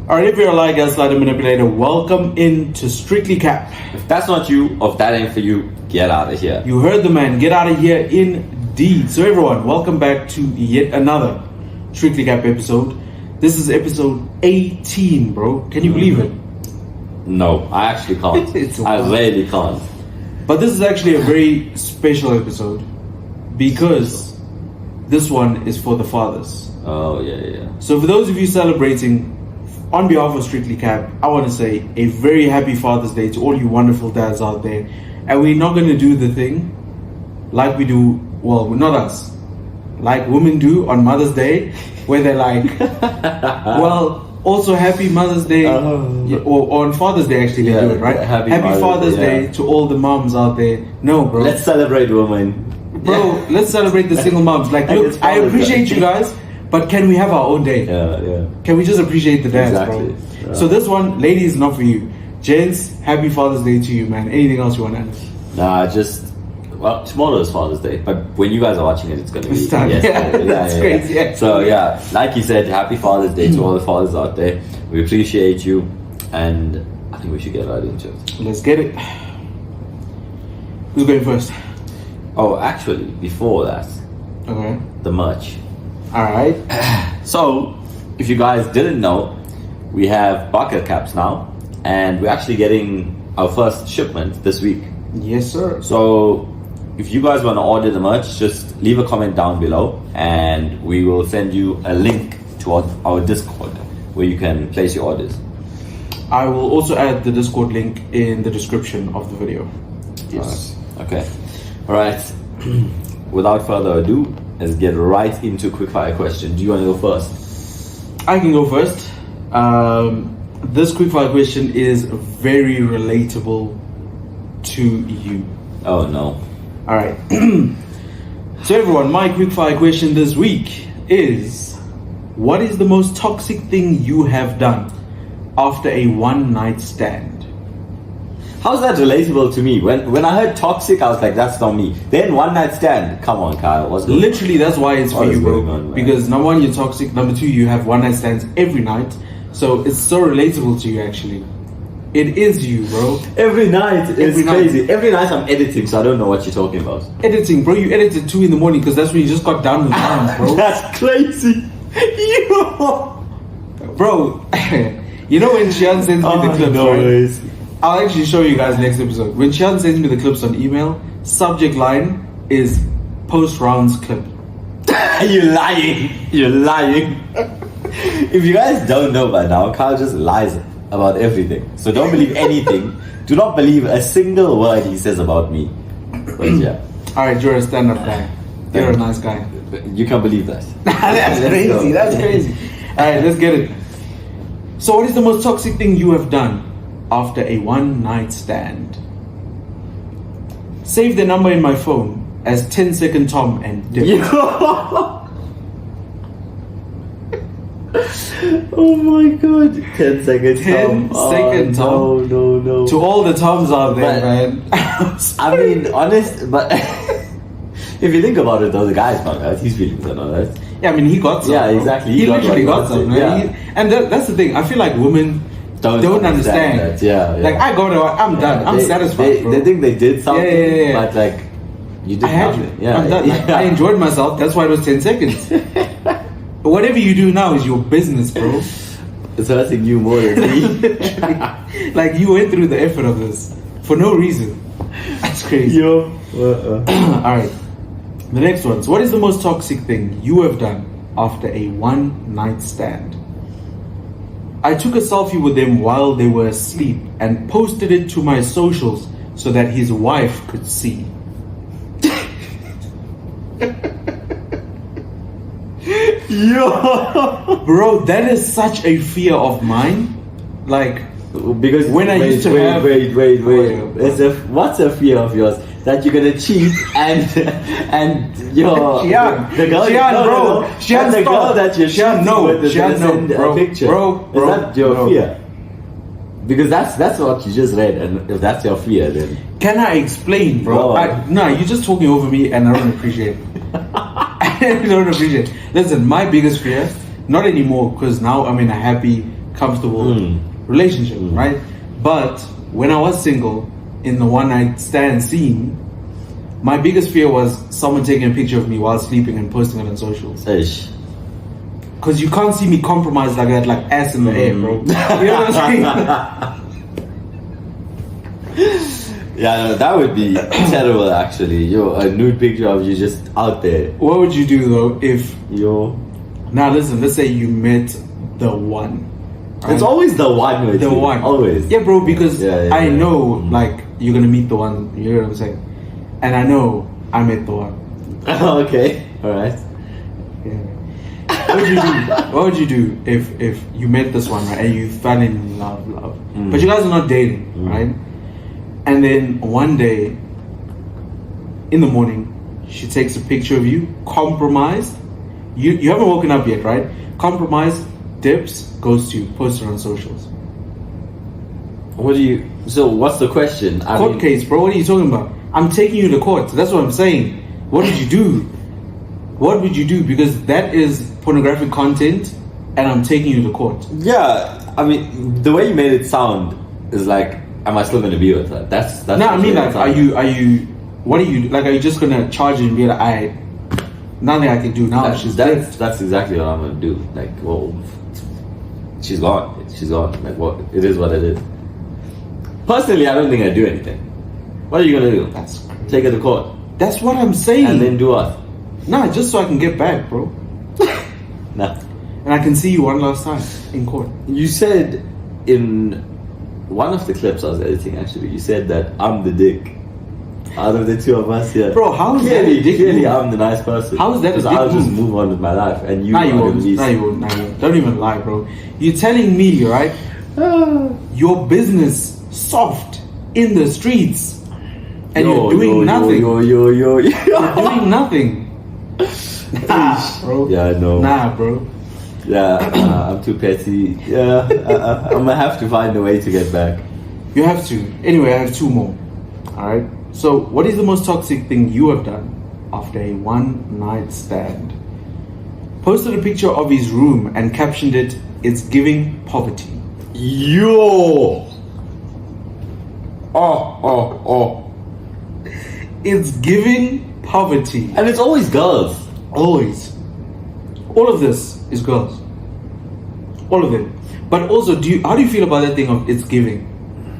Alright, if you're a lie, gaslighter, manipulator, welcome into Strictly Cap. If that's not you, or if that ain't for you, get out of here. You heard the man, get out of here indeed. So everyone, welcome back to yet another Strictly Cap episode. This is episode 18, bro. Can you believe it? No, I actually can't. I really can't. But this is actually a very special episode because this one is for the fathers. Oh, yeah. So for those of you celebrating, on behalf of Strictly Cap, I want to say a very happy Father's Day to all you wonderful dads out there. And we're not going to do the thing like we do, well, not us, like women do on Mother's Day, where they're like, well, also happy Mother's Day, or on Father's Day actually they do it, right? Happy Father's Day to all the moms out there. No, bro. Let's celebrate women. Bro, let's celebrate the single moms. Like, look, I appreciate you guys, but can we have our own day? Yeah. Can we just appreciate the dads, Exactly. bro? Yeah. So this one, ladies, not for you. Gents, happy Father's Day to you, man. Anything else you want to add? Nah, well, tomorrow is Father's Day, but when you guys are watching it, it's going to be yesterday. That's crazy. Yeah. So yeah, like you said, happy Father's Day to all the fathers out there. We appreciate you, and I think we should get right into it. Let's get it. Who's going first? Oh, actually, before that, Okay. the merch. Alright. So, if you guys didn't know, we have bucket caps now, and we're actually getting our first shipment this week. Yes, sir. So, if you guys want to order the merch, just leave a comment down below, and we will send you a link to our Discord where you can place your orders. I will also add the Discord link in the description of the video. Yes. Okay. All right. Without further ado, let's get right into quickfire question. Do you want to go first? I can go first. This quickfire question is very relatable to you. Oh no. Alright. So everyone, my quickfire question this week is: what is the most toxic thing you have done after a one-night stand? How's that relatable to me? When I heard toxic, I was like, that's not me. Then one night stand. Come on, Kyle. What's going on? Literally, that's why it's for What you, is bro. going on, man? Because number one, you're toxic. Number two, you have one-night stands every night. So it's so relatable to you, actually. It is you, bro. Every night is Every night. crazy. Every night I'm editing, so I don't know what you're talking about. Editing, bro. You edit at 2 in the morning because that's when you just got done with rounds, bro. That's crazy. Bro, you know when Shian sends me the clips, right? I'll actually show you guys next episode. When Shian sends me the clips on email, subject line is post rounds clip. You're lying. You're lying. If you guys don't know by now, Kyle just lies about everything. So don't believe anything. Do not believe a single word he says about me. But yeah. Alright, you're a stand-up guy. You're a nice guy. You can't believe that. That's Let's crazy. go. That's crazy. Alright, let's get it. So what is the most toxic thing you have done after a one-night stand? Save the number in my phone as 10-second Tom and Dick. Oh my god. 10 seconds. 10 second Tom. No. To all the Toms out there, But- man. I mean, honest, but if you think about it, though, the guy's not hurt. His feelings are not hurt. Yeah, I mean, he got some. Yeah, bro. exactly. He He got literally what he got some, wanted. man. Yeah. And that's the thing. I feel like women don't understand. that. Yeah. Like, I got it. I'm done. I'm satisfied, bro. They think they did something, Yeah. but like, you did I had nothing. to. I'm done. Like, Yeah. I enjoyed myself. That's why it was 10 seconds. But whatever you do now is your business, bro. It's hurting you more than me. Like, you went through the effort of this for no reason. That's crazy. Yo. Alright. The next one. So what is the most toxic thing you have done after a one-night stand? I took a selfie with them while they were asleep and posted it to my socials so that his wife could see. Yo. Bro, that is such a fear of mine. Like, Because When I used to have- wait. Oh, What's a fear of yours? That you're gonna cheat and your Shian, the girl, Shian, no, bro. no, no. Shian, And the girl stop. that you're Shian, cheating no. with is Shian, gonna no, send bro. a picture. Bro, Is that your bro. fear? Because that's what you just read, and if that's your fear, then Can I explain, bro? No. No, you're just talking over me and I don't appreciate it. I don't appreciate it. Listen, my biggest fear, not anymore, because now I'm in a happy, comfortable relationship, right? But when I was single, in the one night stand scene, my biggest fear was someone taking a picture of me while sleeping and posting it on socials. Ish. Because you can't see me compromised like that, like ass in the air, bro. You know what I'm saying? Yeah, no, that would be terrible actually. Yo, a nude picture of you just out there. What would you do though if... Yo. Now listen, let's say you met the one. Right? It's always the one with The you. one. Always. Yeah, bro, because Yeah, I yeah. know, like, you're gonna meet the one, you know what I'm saying? And I know I met the one. Okay. Alright. Yeah. What would you do? What would you do if you met this one, right, and you fell in love? But you guys are not dating, right? And then one day, in the morning, she takes a picture of you, compromised. You haven't woken up yet, right? Compromised, dips, goes to you, posts it on socials. What do you... So, what's the question? Court case, bro. What are you talking about? I'm taking you to court. That's what I'm saying. What did you do? What would you do? Because that is pornographic content, and I'm taking you to court. Yeah, I mean, the way you made it sound is like, am I still going to be with her? That's. No, I mean, like, are you? What are you like? Are you just gonna charge it and be like, I nothing I can do now? She's dead. That's exactly what I'm gonna do. Like, well, she's gone. She's gone. Like, what? It is what it is. Personally, I don't think I'd do anything. What are you gonna do? That's crazy. Take her to court That's what I'm saying. and then do what? Nah, just so I can get back, bro, Nah. and I can see you one last time in court. You said in one of the clips I was editing, actually, you said that I'm the dick out of the two of us here. Bro, how is that a dick Clearly, move? I'm the nice person. How is that a Because dick I'll just move? move on with my life, and you Nah, you are won't. the least. Nah, you won't. Nah, you won't. Don't even lie, bro. You're telling me, right? Your business soft in the streets, and you're doing nothing. Yo. You're doing nothing. Nah, bro. Yeah, I know. Nah, bro. Yeah, I'm too petty. Yeah, I'm gonna have to find a way to get back. You have to. Anyway, I have two more. Alright? So, what is the most toxic thing you have done after a one night stand? Posted a picture of his room and captioned it, "It's giving poverty." Yo! Oh. It's giving poverty. And it's always girls. Always. All of this is girls. All of it. But also, how do you feel about that thing of it's giving?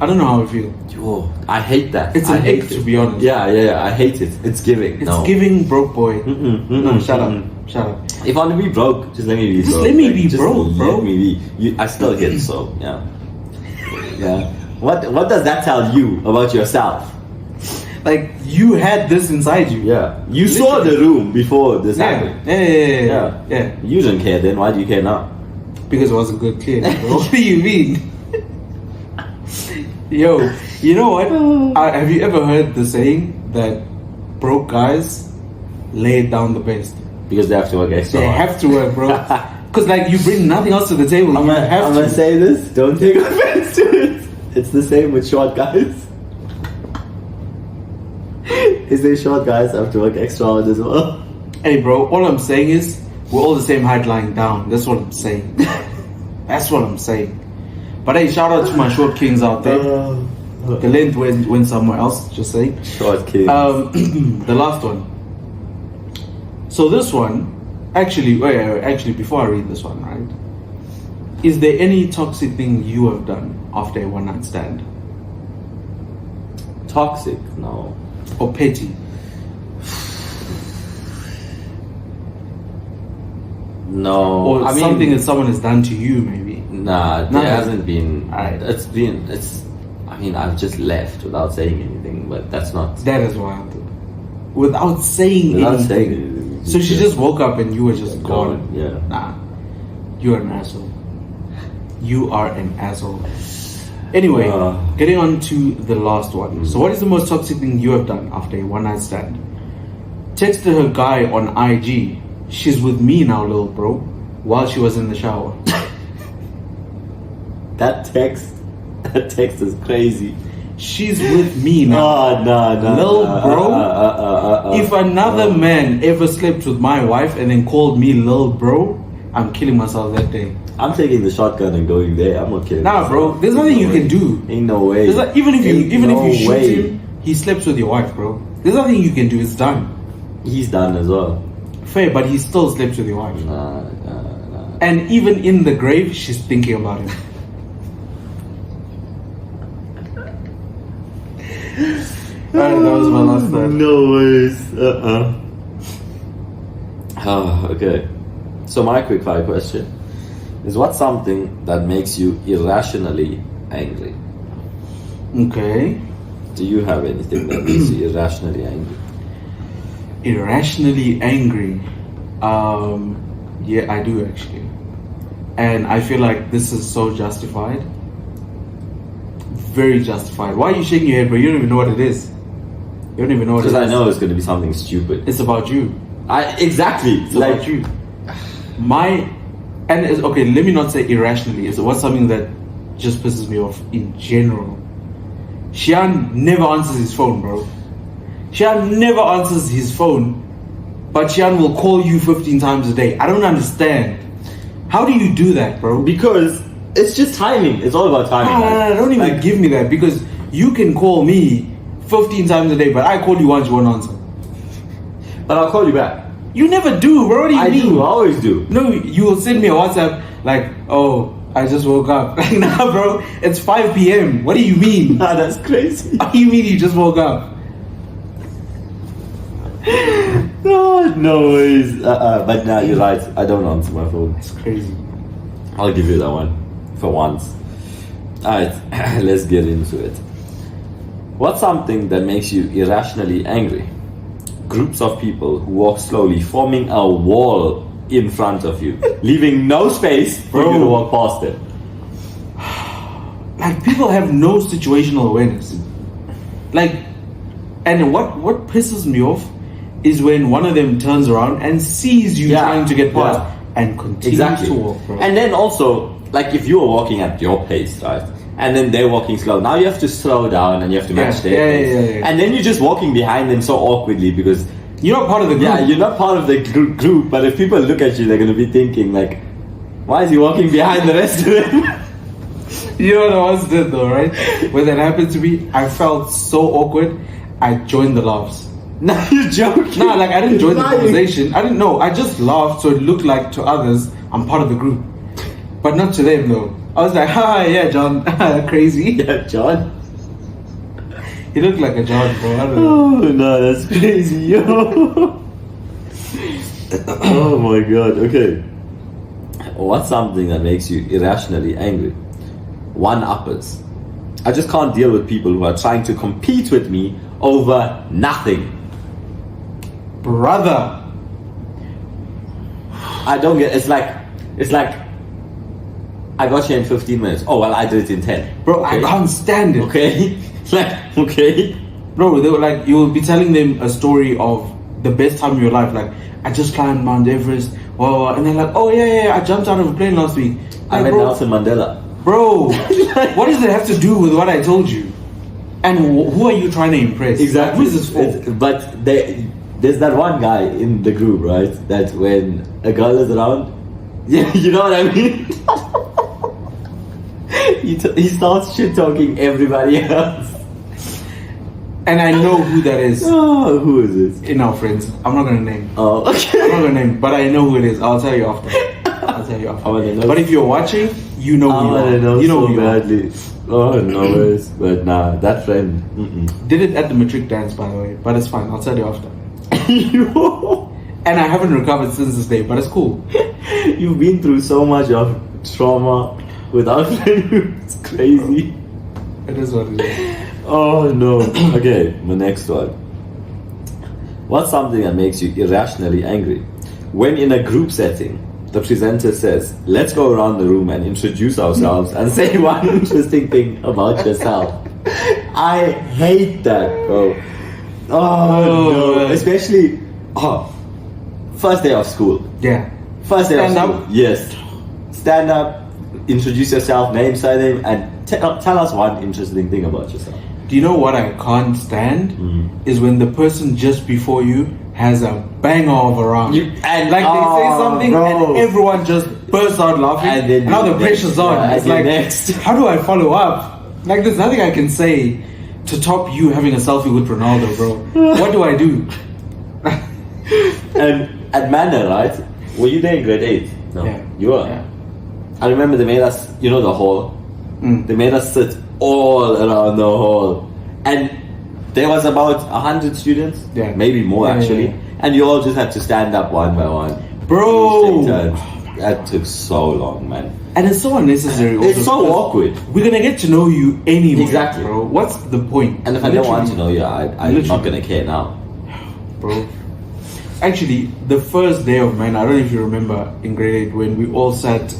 I don't know how I feel. Yo, I hate that. It's I an hate ick, it. to be honest. Yeah, I hate it. It's giving. It's no. giving broke boy. No, shut up. Shut up. If I want to be broke, just let me be Just broke. let me be just broke, bro. Let me be. I still hit, so yeah. Yeah. What does that tell you about yourself? Like, you had this inside you. Yeah. You saw the room before this happened. Yeah. You didn't care then. Why do you care now? Because it wasn't good clearly, bro. What do you mean? Yo, you know what? Have you ever heard the saying that broke guys lay it down the best? Because they have to work extra They hard. have to work, bro. Because, like, you bring nothing else to the table. I'm You have gonna to. say this. Don't take offense to it. It's the same with short guys. Is there short guys have to work extra hard as well? Hey, bro, all I'm saying is we're all the same height lying down. That's what I'm saying. That's what I'm saying. But hey, shout out to my short kings out there. The length went somewhere else, just saying. Short kids. The last one. So this one, actually, wait, before I read this one, right? Is there any toxic thing you have done after a one night stand? Toxic? No. Or petty? No. Or I mean, something that someone has done to you, maybe? Nah, there Nothing. hasn't been. Alright. I mean, I've just left without saying anything, but that's not. That is wild. Without saying Without anything. saying anything. So she just woke up and you were just gone. Yeah. Nah. You're an asshole. You are an asshole. Anyway, getting on to the last one. So what is the most toxic thing you have done after a one night stand? Texted her guy on IG. She's with me now, little bro. While she was in the shower. That text is crazy. She's with me now. No. Lil bro, if another man ever slept with my wife and then called me lil bro, I'm killing myself that day. I'm taking the shotgun and going there. I'm not kidding. Nah, bro. There's nothing you can do. Ain't no way. There's like, even if you shoot way. him, he slept with your wife, bro. There's nothing you can do. It's done. He's done as well. Fair, but he still slept with your wife. Nah. And even in the grave, she's thinking about him. Alright, that was my last thought. No ways. Okay. So my quick fire question is: what's something that makes you irrationally angry? Okay. Do you have anything that makes you irrationally angry? Irrationally angry. Yeah, I do actually. And I feel like this is so justified. Very justified. Why are you shaking your head, bro? You don't even know what it is. You don't even know what it is. Because I know it's going to be something stupid. It's about you. Exactly. It's about you. Okay, let me not say irrationally. It's what's something that just pisses me off in general. Shian never answers his phone, bro. Shian never answers his phone, but Shian will call you 15 times a day. I don't understand. How do you do that, bro? Because it's just timing. It's all about timing. No, don't even give me that, because you can call me 15 times a day, but I call you once, you won't answer. But I'll call you back. You never do, bro. What do you mean? I always do. No, you will send me a WhatsApp like, oh, I just woke up. Like, nah, bro, it's 5 p.m. What do you mean? Nah, that's crazy. What do you mean you just woke up? No ways. But now you're right. I don't answer my phone. It's crazy. I'll give you that one for once. Alright, let's get into it. What's something that makes you irrationally angry? Groups of people who walk slowly, forming a wall in front of you, leaving no space for you to walk past it. Like, people have no situational awareness. Like, and what pisses me off is when one of them turns around and sees you trying to get past and continues to walk, bro. And then also, like, if you are walking at your pace, right, and then they're walking slow, now you have to slow down and you have to match their pace. And then you're just walking behind them so awkwardly because you're not part of the group. Yeah, you're not part of the group, but if people look at you, they're going to be thinking, like, why is he walking behind the rest of them? You know what I once did though, right? When that happened to me, I felt so awkward, I joined the laughs. Nah, you're joking. Nah, like, I didn't join the conversation. I didn't know. I just laughed so it looked like to others I'm part of the group. But not to them though. I was like, ha, yeah, John. Crazy. Yeah, John. He looked like a John, bro. I don't know. Oh, no, that's crazy, yo. Oh my god, okay. What's something that makes you irrationally angry? One-uppers. I just can't deal with people who are trying to compete with me over nothing. Brother. I don't get it's like I got here in 15 minutes. Oh well, I did it in 10. Bro, okay. I can't stand it. Okay? Like, okay. Bro, they were like, you will be telling them a story of the best time of your life. Like, I just climbed Mount Everest. Oh, and they're like, oh yeah, I jumped out of a plane last week. Like, I met Nelson Mandela. Bro, what does it have to do with what I told you? And who are you trying to impress? Exactly. Who is this for? But there's that one guy in the group, right? That when a girl is around, yeah, you know what I mean? he starts shit talking everybody else. And I know who that is. Oh, who is this? In our friends. I'm not gonna name. Oh, okay. I'm not gonna name, but I know who it is. I'll tell you after. But if you're watching, you know who you are. Know you know so who you badly. are. Oh, no worries. But nah, that friend. Did it at the matric dance, by the way. But it's fine. I'll tell you after. And I haven't recovered since this day, but it's cool. You've been through so much of trauma without friend. It's crazy. It is what it is. Oh no. Okay, the next one. What's something that makes you irrationally angry? When in a group setting, the presenter says, let's go around the room and introduce ourselves and say one interesting thing about yourself. I hate that, bro. Oh no. Especially, first day of school. Yeah. First day Stand of school. up. Yes. Stand up, introduce yourself, name, surname, and tell us one interesting thing about yourself. Do you know what I can't stand? Is when the person just before you has a banger of a rhyme. And Like they say something bro. and everyone just bursts out laughing. And then now the next, pressure's on. yeah, It's and like, next. how do I follow up? Like there's nothing I can say to top you having a selfie with Ronaldo, bro. What do I do? And at Manor, right? Were you there in grade 8? No. Yeah. You were? Yeah. I remember they made us, you know, the hall. They made us sit all around the hall. And there was about 100 students. Yeah. Maybe more Yeah, actually. yeah, yeah. And you all just had to stand up one by one. Bro! Take turns. That took so long, man. And it's so unnecessary. Also It's so because awkward. We're gonna get to know you anyway, Exactly. bro. What's the point? And if I don't want to know you, I'm not Literally. gonna care now. Bro. Actually, the first day of man, I don't know if you remember in grade 8 when we all sat.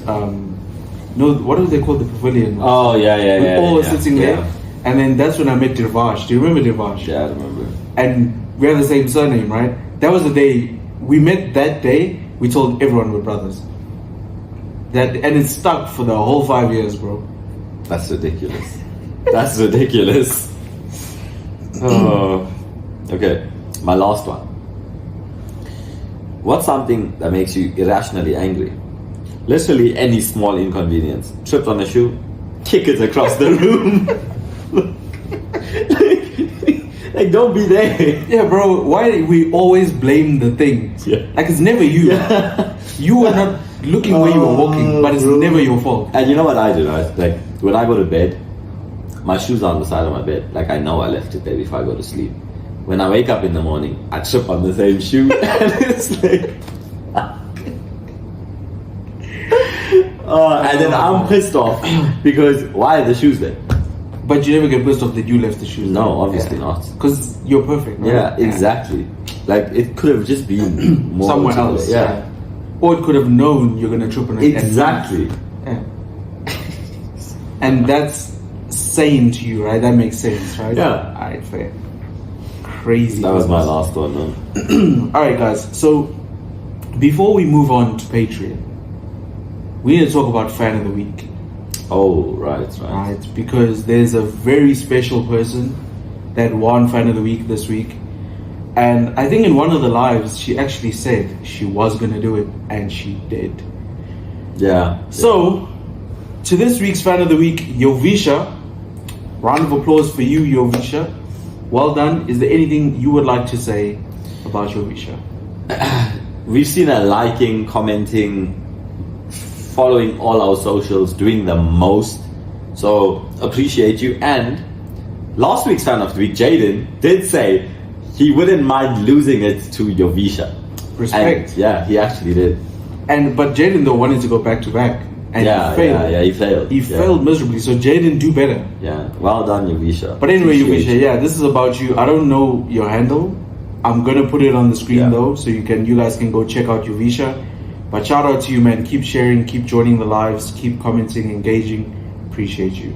No, what do they call the pavilion? Oh yeah, yeah, we yeah. all were yeah, sitting yeah. there, and then that's when I met Dirvash. Do you remember Dirvash? Yeah, I remember. And we had the same surname, right? That was the day we met. That day, we told everyone we're brothers. That and it stuck for the whole 5 years, bro. That's ridiculous. That's ridiculous. Oh. Okay, my last one. What's something that makes you irrationally angry? Literally any small inconvenience. Tripped on a shoe, kick it across the room. like, don't be there. Yeah, bro. Why do we always blame the thing? Yeah. Like it's never you. You were not looking where you were walking, but it's bro. never your fault. And you know what I do, right? Like, when I go to bed, my shoes are on the side of my bed. Like, I know I left it there before I go to sleep. When I wake up in the morning, I trip on the same shoe, and it's like... and then I'm pissed off, because why are the shoes there? But you never get pissed off that you left the shoes. No, obviously not. Because you're perfect, right? Yeah, exactly. Like, it could have just been more Somewhere to else. it. Yeah. Or it could have known you're gonna trip on it. Exactly. Yeah. And that's sane to you, right? That makes sense, right? Yeah. Alright, fair. Crazy. That was my last one, man. Alright, guys. So, before we move on to Patreon, we need to talk about Fan of the Week. Oh, right. Right? Because there's a very special person that won Fan of the Week this week. And I think in one of the lives, she actually said she was going to do it, and she did. Yeah. So, to this week's Fan of the Week, Yovisha. Round of applause for you, Yovisha. Well done. Is there anything you would like to say about Yovisha? We've seen her liking, commenting, following all our socials, doing the most. So, appreciate you. And last week's Fan of the Week, Jaden, did say he wouldn't mind losing it to Yovisha. Respect. And yeah, he actually did. But Jaden though wanted to go back to back, and Yeah, he failed. he failed. He Yeah. failed miserably. So Jaden, do better. Yeah, well done, Yovisha. But anyway, Appreciate Yovisha, yeah, this is about you. I don't know your handle. I'm gonna put it on the screen Yeah. though, so you guys can go check out Yovisha. But shout out to you, man. Keep sharing, keep joining the lives, keep commenting, engaging. Appreciate you.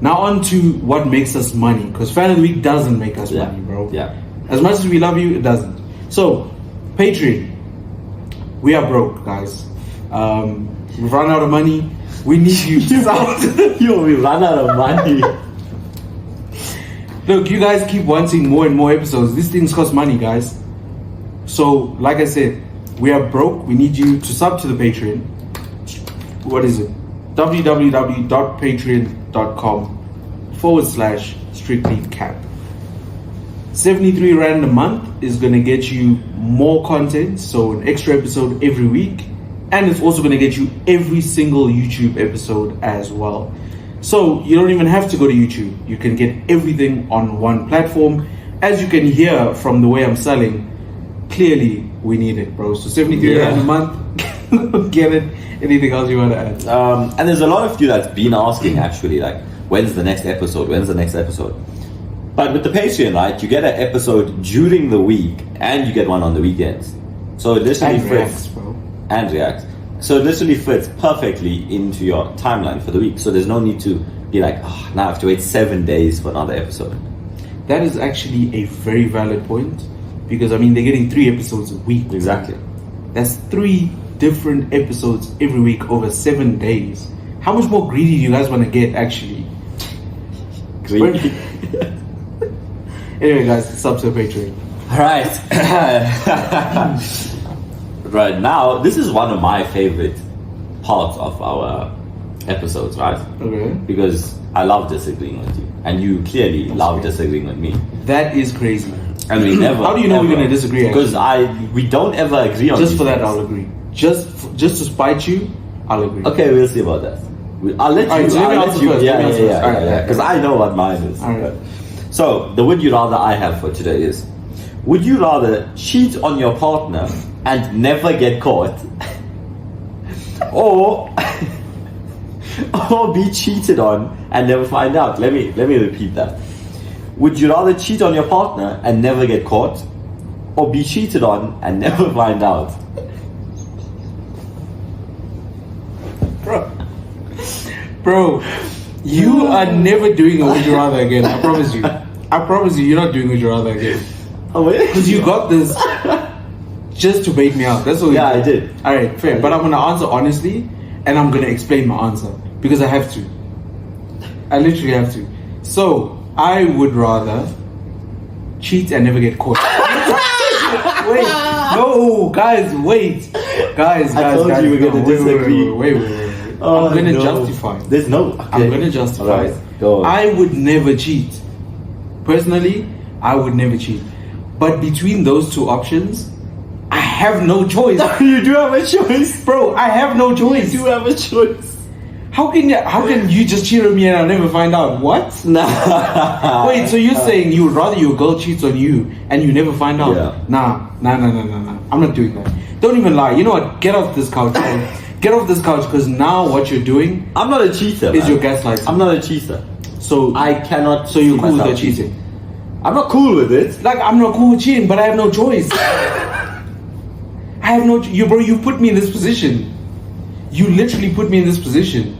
Now on to what makes us money, because Fan of the Week doesn't make us Yeah. money, bro. Yeah. As much as we love you, it doesn't. So, Patreon. We are broke, guys. We've run out of money. We need you to sound. Yo, we ran out of money. Look, you guys keep wanting more and more episodes. These things cost money, guys. So, like I said, we are broke. We need you to sub to the Patreon. What is it? www.patreon.com/strictlycap. 73 Rand a month is going to get you more content, so an extra episode every week, and it's also going to get you every single YouTube episode as well. So you don't even have to go to YouTube. You can get everything on one platform. As you can hear from the way I'm selling, clearly we need it, bro. So 73 Yeah. Rand a month, get it. Anything else you want to add? And there's a lot of you that's been asking actually, like, when's the next episode? When's the next episode? But with the Patreon, right, you get an episode during the week and you get one on the weekends. So it literally And fits. reacts, bro. And reacts. So it literally fits perfectly into your timeline for the week. So there's no need to be like, oh, now I have to wait 7 days for another episode. That is actually a very valid point, because I mean they're getting 3 episodes a week. Exactly. That's 3 different episodes every week over 7 days. How much more greedy do you guys want to get, actually? Great. Anyway, guys, sub to the Patreon. Right. Right now, this is one of my favorite parts of our episodes, right? Okay. Because I love disagreeing with you, and you clearly love disagreeing with me. That is crazy. And we never. How do you know we're gonna disagree? Because we don't ever agree on. Just these for that, things. I'll agree. Just to spite you, I'll agree. Okay, we'll see about that. I'll let you. Alright, so let me I'll let answer you. first, let me answer first. Alright, Yeah. Because I know what mine is. Alright. So the would you rather I have for today is: would you rather cheat on your partner and never get caught, or be cheated on and never find out? Let me repeat that. Would you rather cheat on your partner and never get caught, or be cheated on and never find out? Bro, you are never doing a would you rather again. I promise you. I promise you, you're not doing would you rather again. Oh wait. Because you got this just to bait me out. That's all. Yeah, I did. All right, fair. But I'm gonna answer honestly, and I'm gonna explain my answer because I have to. I literally have to. So I would rather cheat and never get caught. Wait, no, guys, wait, guys. I told guys, you we're gonna wait, disagree. Wait. Oh, I'm gonna no. justify. There's no. Okay. I'm gonna justify. Alright, go on. I would never cheat. Personally, I would never cheat. But between those two options, I have no choice. You do have a choice, Bro, I have no choice. You have a choice. How can you just cheat on me and I'll never find out? What? Nah. Wait, so you're saying you would rather your girl cheats on you and you never find out? Yeah. Nah. I'm not doing that. Don't even lie. You know what? Get off this couch. Bro. Get off this couch because now what you're doing I'm not a cheater. is man. your gaslighting. I'm not a cheater. So I cannot. So you're see cool with myself the cheating? I'm not cool with it. Like I'm not cool with cheating, but I have no choice. I have no. You put me in this position. You literally put me in this position.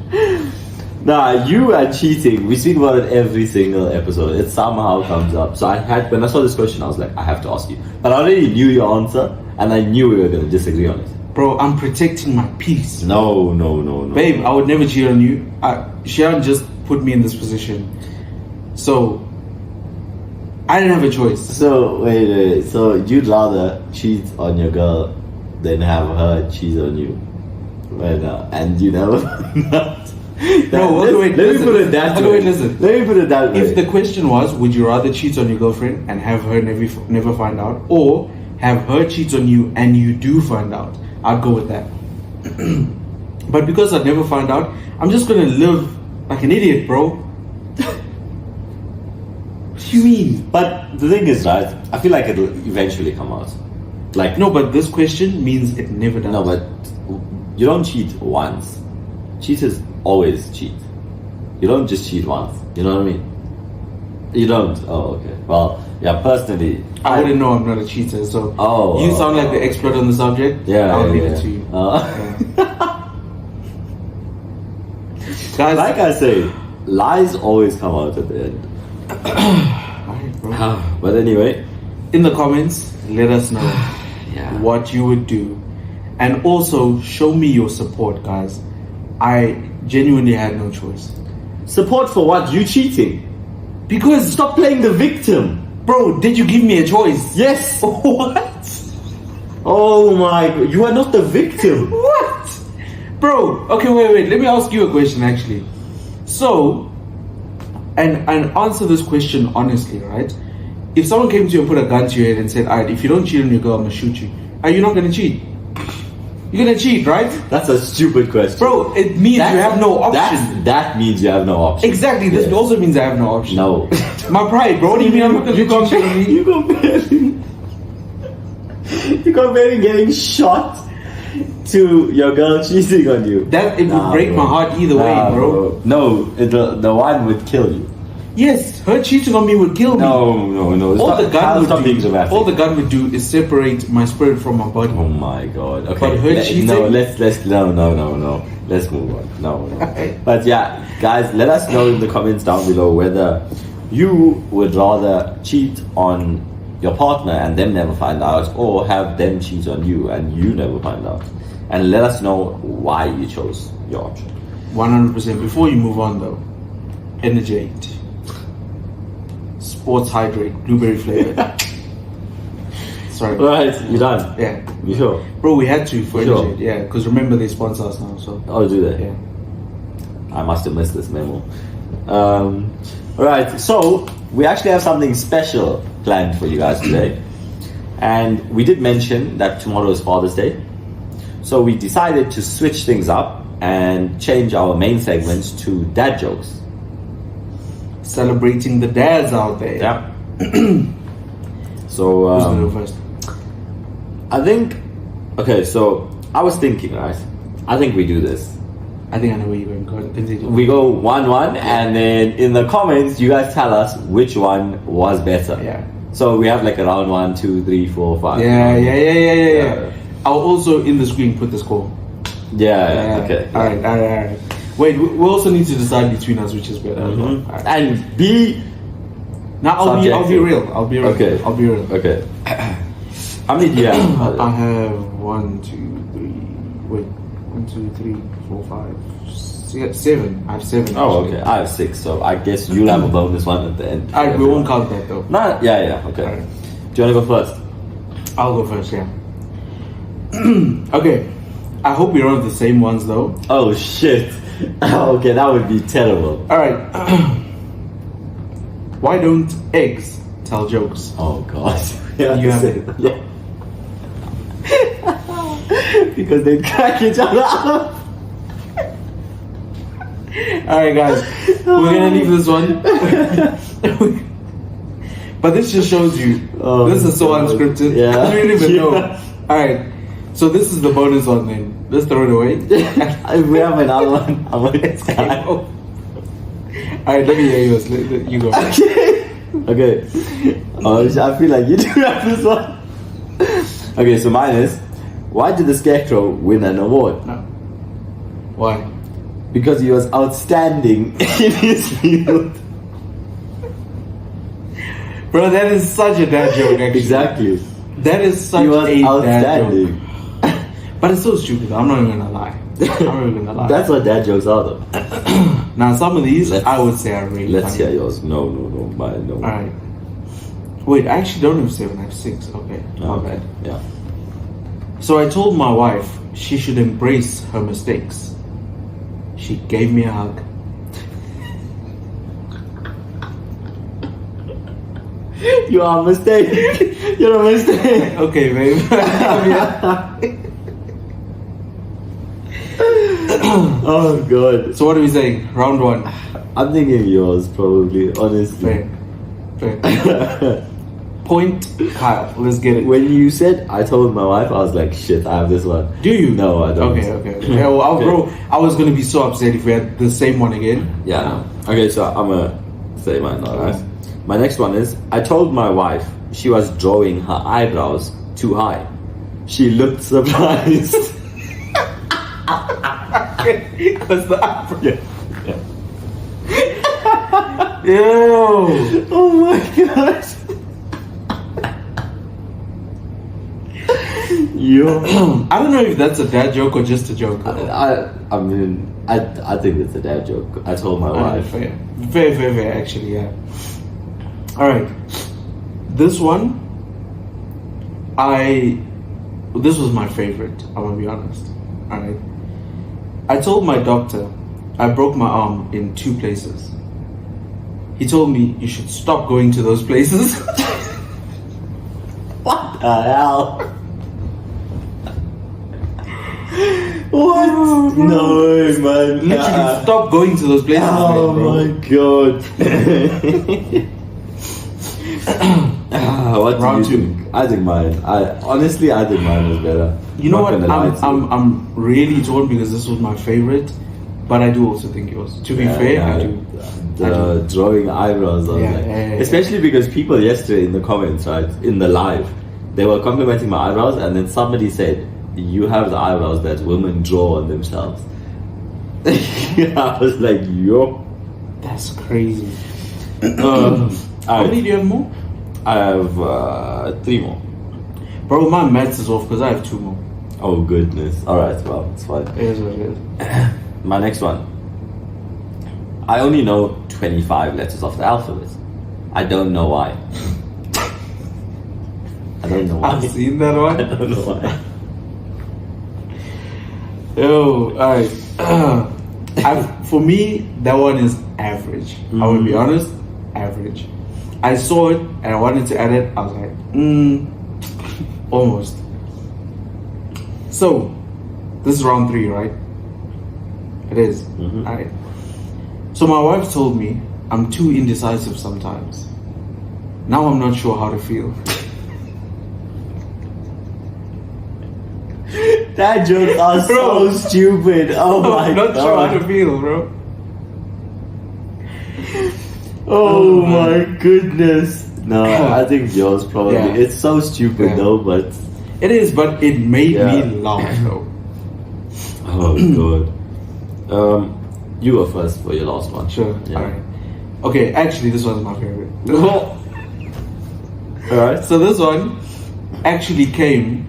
Nah, you and cheating. We speak about it every single episode. It somehow comes up. So when I saw this question, I was like, I have to ask you. But I already knew your answer, and I knew we were going to disagree on it. Bro, I'm protecting my peace. No. Babe, I would never cheat on you. Sharon just put me in this position. So, I didn't have a choice. So wait. So you'd rather cheat on your girl than have her cheat on you right now, and you never. No, wait, let me put it that way. Wait, listen. Let me put it that way. If the question was, would you rather cheat on your girlfriend and have her never find out, or have her cheat on you and you do find out, I'd go with that. But because I'd never find out, I'm just gonna live like an idiot, bro. What do you mean? But the thing is, right? I feel like it'll eventually come out. Like No, but this question means it never does. no, but you don't cheat once. Cheaters always cheat. You don't just cheat once. You know what I mean? You don't. Oh, okay. Well, yeah. Personally, I wouldn't know. I'm not a cheater, so Oh, you sound like the expert on the subject. Yeah, I'll leave yeah. it to you. Yeah. Guys, Like I say, lies always come out at the end. alright, bro. But anyway, In the comments, let us know yeah. what you would do, and also show me your support, guys. I genuinely had no choice Support for what? You cheating? because, Stop playing the victim. bro, did you give me a choice? Yes. What? Oh my god. You are not the victim. What? Bro, okay, wait. Let me ask you a question actually. So, and answer this question honestly, right? If someone came to you and put a gun to your head and said, alright, if you don't cheat on your girl, I'm gonna shoot you. Are you not gonna cheat? You're gonna cheat, right? That's a stupid question. Bro, it means you have no option. That means you have no option. Exactly, this Yes. also means I have no option. No. My pride, bro. What do you mean I'm not gonna cheat on me? You comparing. You comparing getting shot to your girl cheating on you. That it would Nah, break bro. my heart either way, Nah, bro. No, the one would kill you. Yes, her cheating on me would kill me. No. All the gun Stop being would do, dramatic. all the gun would do is separate my spirit from my body. Oh my god. Okay. But her cheating- No, let's no. Let's move on. No. But yeah, guys, let us know in the comments down below whether you would rather cheat on your partner and them never find out, or have them cheat on you and you never find out. And let us know why you chose your option. 100%. Before you move on though, Energate Sports Hydrate, blueberry flavored. Sorry. Right, you're done. Yeah. You sure? Bro, we had to for Sure. Energy. Yeah, because remember they sponsor us now, so Oh, do they? yeah. I must have missed this memo. Alright, so we actually have something special planned for you guys today. And we did mention that tomorrow is Father's Day. So we decided to switch things up and change our main segments to dad jokes. Celebrating the dads out there. Yeah. Who's So gonna go first? I think, okay, so I was thinking, right? I think we do this. I think I know where you're going. Go ahead, continue. We go 1-1, and then in the comments, you guys tell us which one was better. Yeah. So we have like a round 1, 2, 3, 4, 5. Yeah. I'll also in the screen put the score. Yeah. Okay. All right. Wait, we also need to decide between us which is better. As well. All right. And be Now I'll be subjective. real. I'll be real. Okay. I'll be real. Okay. How many do you have? I have 1, 2, 3. Wait, 1, 2, 3, 4, 5, 6, 7. I have 7. Oh, actually. okay. I have 6, so I guess you'll have a bonus one at the end. Alright, we won't count that though. No, yeah. Okay. Alright. Do you want to go first? I'll go first. Yeah. Okay. I hope we don't have the same ones though. Oh shit. Okay, that would be terrible. All right. Why don't eggs tell jokes? Oh god. You have it. Yeah. Because they crack each other up. All right, guys. We're gonna leave this one. But this just shows you. Oh, this is so God. unscripted. Yeah. I don't even know. Yeah. All right. So this is the bonus one then. Let's throw it away. If we have another one, I'm gonna start. All right. Let me hear yours. You go. Okay. Oh, I feel like you do have this one. Okay, so mine is, why did the Scarecrow win an award? No. Why? Because he was outstanding in his field. Bro, that is such a dad joke. Actually. Exactly. That is such He was a dad joke. outstanding. But it's so stupid. I'm not even gonna lie. I'm not even gonna lie. That's what dad jokes are, though. Now some of these Let's- I would say are really Let's funny. hear yours. No, mine, no. Alright. Wait, I actually don't have 7, I have 6. Okay. My Okay. bad. Yeah. So I told my wife she should embrace her mistakes. She gave me a hug. You are a mistake. You're a mistake. Okay, babe. Oh god. So what are we saying? Round 1. I'm thinking yours probably, honestly. Fair. Point Kyle. Let's get it. When you said I told my wife, I was like, shit, I have this one. Do you? No, I don't. Okay. Yeah, well, Okay. bro, I was gonna be so upset if we had the same one again. Yeah, no. Okay, so I'm gonna say mine now, guys. My next one is, I told my wife she was drawing her eyebrows too high. She looked surprised. Because the eyebrow. Yeah. Ew. Oh my gosh. Yo. I don't know if that's a dad joke or just a joke. I mean, I think it's a dad joke. I told my Alright, wife. fair, actually, yeah. Alright. This one, this was my favorite, I'm gonna be honest. Alright. I told my doctor I broke my arm in 2 places. He told me you should stop going to those places. What the hell? What? No, man. Literally, stop going to those places, Oh man, bro. my god. What Round do you 2. think? I think mine. I think mine was better. You know Not what? gonna lie to you. I'm really torn because this was my favorite, but I do also think yours. To be fair, I do. The drawing eyebrows, I was Yeah, like, yeah. especially because people yesterday in the comments, right, in the live, they were complimenting my eyebrows, and then somebody said, "You have the eyebrows that women draw on themselves." I was like, "Yo." That's crazy. How How many do you have more? I have 3 more. Bro, my maths is off because I have 2 more. Oh goodness. All right, well, it's fine. It is what it is. My next one. I only know 25 letters of the alphabet. I don't know why. I don't know why. I've seen that I one. don't know why. Yo, alright. For me, that one is average. I will be honest, average. I saw it and I wanted to add it. I was like, almost. So, this is round 3, right? It is. Alright. So my wife told me I'm too indecisive sometimes. Now I'm not sure how to feel. That joke are so stupid. Oh my I'm not sure how god. to feel, bro. Oh my goodness. No, I think yours probably. Yeah. It's so stupid Yeah. though, but. It is, but it made Yeah. me laugh though. Oh god. You go first for your last one. Sure. Yeah. Alright. Okay, actually this one's my favorite. Alright. So this one actually came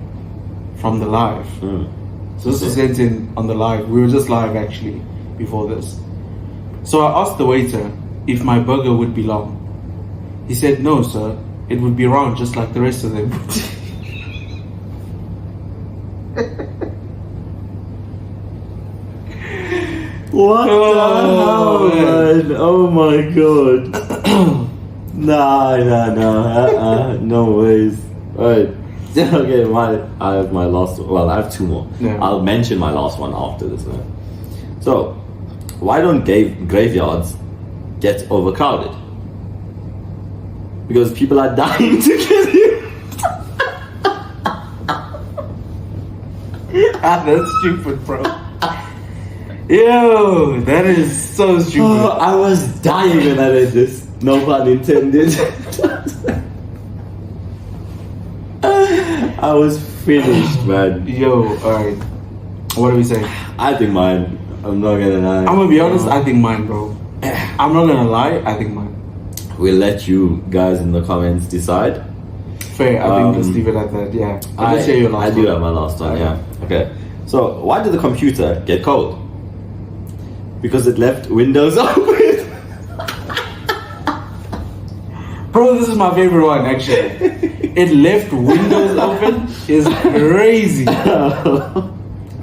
from the live. So this was sent in on the live. We were just live actually before this. So I asked the waiter if my burger would be long. He said, "No, sir. It would be round just like the rest of them." What Oh, the hell, man? Oh my god. Nah. No ways. Alright. Okay, I have my last one. Well, I have 2 more. Yeah. I'll mention my last one after this one. So, why don't graveyards get overcrowded? Because people are dying to kill you. That's stupid, bro. Yo, that is so stupid. Oh, I was dying when I read this. No pun intended. I was finished, man. Yo, alright. What do we say? I think mine. I'm not gonna lie. I'm gonna be honest, I think mine, bro. I'm not gonna lie, I think mine. We'll let you guys in the comments decide. Fair, I think let's leave it at that, yeah. Let's share your last I one. do have my last one, yeah. Okay. So, why did the computer get cold? Because it left Windows open. Bro, this is my favorite one, actually. It left Windows open is crazy. Nah,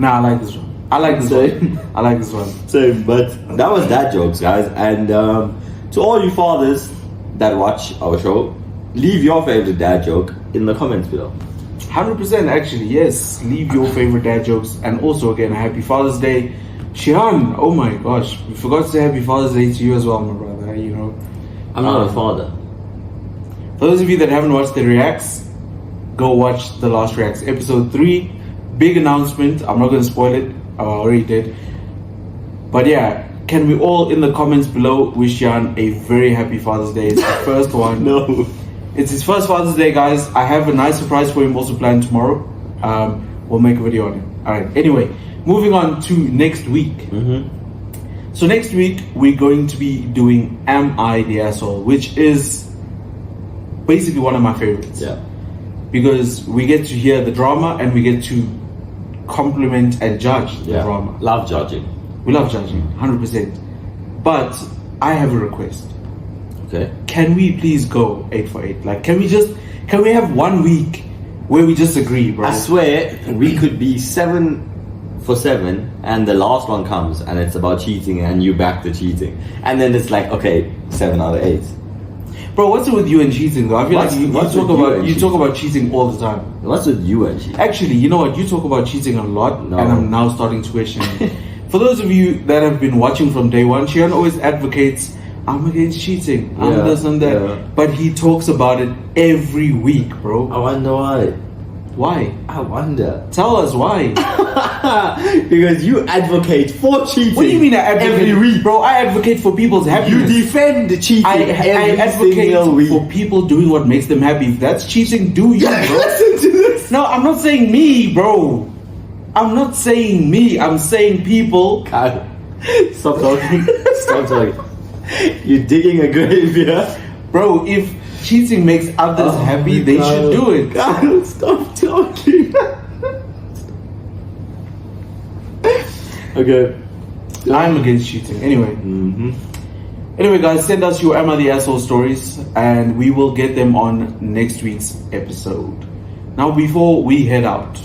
I like this one. I like this Same. one. I like this one. Same, but that was dad jokes, guys. And to all you fathers that watch our show, leave your favorite dad joke in the comments below. 100% actually, yes. Leave your favorite dad jokes. And also, again, Happy Father's Day. Shihan, oh my gosh. We forgot to say Happy Father's Day to you as well, my brother, you know. I'm not a father. For those of you that haven't watched the reacts, go watch the last reacts. Episode 3, big announcement. I'm not going to spoil it. I already did. But yeah, can we all in the comments below wish Jan a very happy Father's Day? It's the first one. No. It's his first Father's Day, guys. I have a nice surprise for him also planned tomorrow. We'll make a video on it. Alright, anyway, moving on to next week. So next week, we're going to be doing Am I the Asshole? Which is basically one of my favorites. Yeah. Because we get to hear the drama and we get to compliment and judge the Yeah. drama. Love judging. We love judging, 100%. But I have a request. Okay. Can we please go 8 for 8? Like, can we have 1 week where we just agree, bro? I swear we could be 7 for 7 and the last one comes and it's about cheating and you back the cheating. And then it's like, okay, 7 out of 8. Bro, what's it with you and cheating though? I feel What's- like you what's talk with you about and you talk cheating? about cheating all the time. What's with you and cheating? Actually, you know what? You talk about cheating a lot, No. and I'm now starting to question it. For those of you that have been watching from day one, Shihan always advocates, I'm against cheating, I'm Yeah, this and that. yeah. But he talks about it every week, bro. I wonder why. Why? I wonder. Tell us why. Because you advocate for cheating. What do you mean I advocate? Every week. Bro, I advocate for people's You happiness. defend cheating I every advocate single week. for people doing what makes them happy. If that's cheating, do you, bro? Listen to this. No, I'm not saying me, bro. I'm not saying me. I'm saying people. Kyle, stop talking. Stop talking. You're digging a grave here. Bro, if cheating makes others happy, they should do it. Kyle, stop talking. Okay. I'm against cheating. Anyway. Anyway, guys, send us your Am I the Asshole stories and we will get them on next week's episode. Now, before we head out,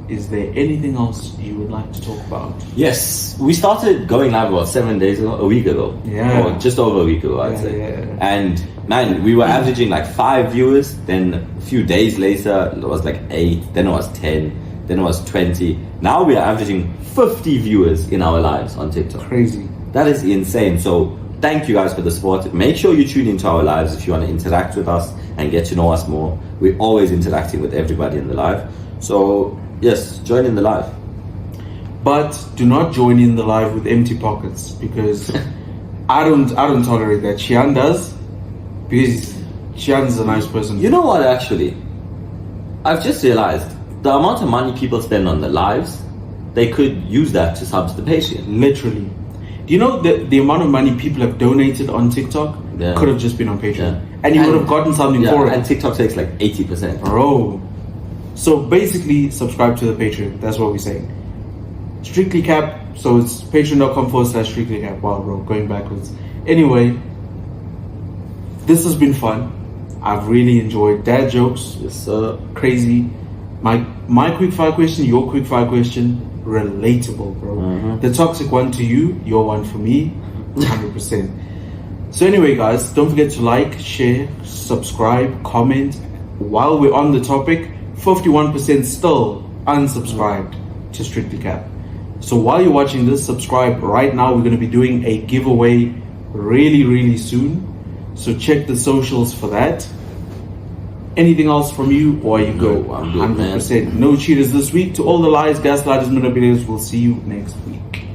is there anything else you would like to talk about? Yes, we started going live about 7 days ago, a week ago. Yeah. Or just over a week ago, I'd Yeah, say. yeah. And man, we were averaging like 5 viewers. Then a few days later, it was like 8. Then it was 10. Then it was 20. Now we are averaging 50 viewers in our lives on TikTok. Crazy. That is insane. So thank you guys for the support. Make sure you tune into our lives if you want to interact with us and get to know us more. We're always interacting with everybody in the live. So yes, join in the live. But do not join in the live with empty pockets, because I don't tolerate that. Xian does, because Xian's a nice person. You know what, actually? I've just realized the amount of money people spend on the lives, they could use that to sub to the Patreon. Literally. Do you know the amount of money people have donated on TikTok Yeah. could have just been on Patreon, Yeah. and you would have gotten something Yeah, for and it, TikTok takes like 80%. bro. So basically, subscribe to the Patreon. That's what we're saying. Strictly Cap. So it's patreon.com/Strictly Cap. Wow, bro, going backwards. Anyway, this has been fun. I've really enjoyed dad jokes. Yes, sir. Crazy. My quick fire question, your quick fire question, relatable, bro. Mhm. The toxic one to you, your one for me, 100%. So anyway, guys, don't forget to like, share, subscribe, comment. While we're on the topic, 51% still unsubscribed to Strictly Cap. So while you're watching this, subscribe right now. We're going to be doing a giveaway really soon. So check the socials for that. Anything else from you, or are you good? No, I'm good, man. 100%. No cheaters this week. To all the lies, gaslighters, manipulators, we'll see you next week.